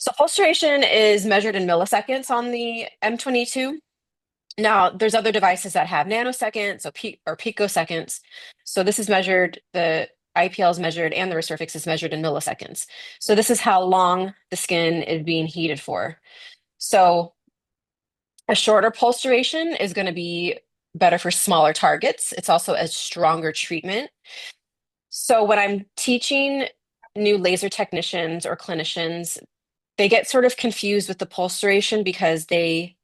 So pulse duration is measured in milliseconds on the M22. Now, there's other devices that have nanoseconds or picoseconds. So this is measured, the IPL is measured and the resurfix is measured in milliseconds. So this is how long the skin is being heated for. So a shorter pulse duration is going to be better for smaller targets. It's also a stronger treatment. So when I'm teaching new laser technicians or clinicians, they get sort of confused with the pulse duration because they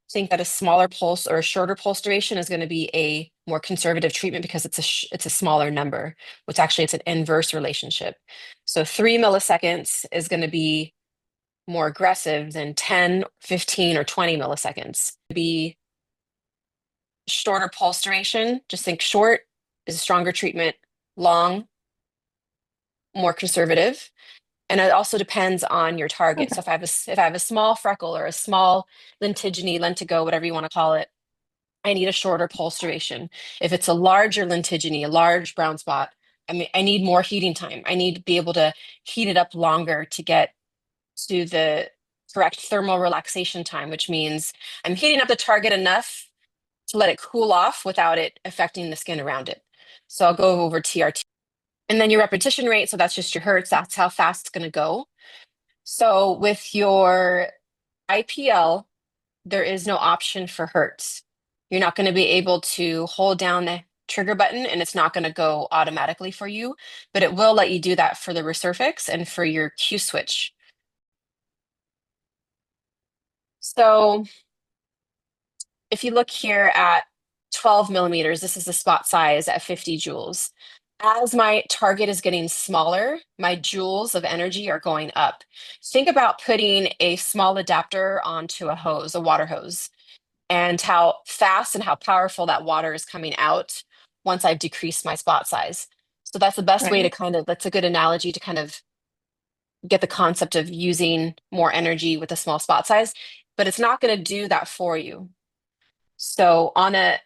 think that a smaller pulse or a shorter pulse duration is going to be a more conservative treatment because it's a smaller number, which actually it's an inverse relationship. So 3 milliseconds is going to be more aggressive than 10, 15, or 20 milliseconds. Be shorter pulse duration, just think short is a stronger treatment, long, more conservative. And it also depends on your target. Okay. So if I have a small freckle or a small lentigo, whatever you want to call it, I need a shorter pulse duration. If it's a larger lentigine, a large brown spot, I mean, I need more heating time. I need to be able to heat it up longer to get to the correct thermal relaxation time, which means I'm heating up the target enough to let it cool off without it affecting the skin around it. So I'll go over TRT. And then your repetition rate, so that's just your hertz, that's how fast it's going to go. So with your IPL, there is no option for hertz. You're not going to be able to hold down the trigger button and it's not going to go automatically for you, but it will let you do that for the resurfix and for your Q switch. So if you look here at 12 millimeters, this is the spot size at 50 joules. As my target is getting smaller, my joules of energy are going up. Think about putting a small adapter onto a hose, a water hose, and how fast and how powerful that water is coming out once I've decreased my spot size. So that's the best way to Right. that's a good analogy to kind of get the concept of using more energy with a small spot size, but it's not going to do that for you. So on the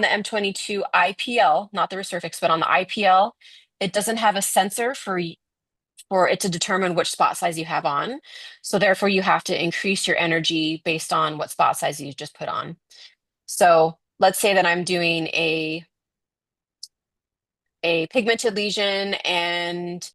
M22 IPL, not the resurfix, but on the IPL, it doesn't have a sensor for it to determine which spot size you have on. So therefore, you have to increase your energy based on what spot size you just put on. So let's say that I'm doing a pigmented lesion and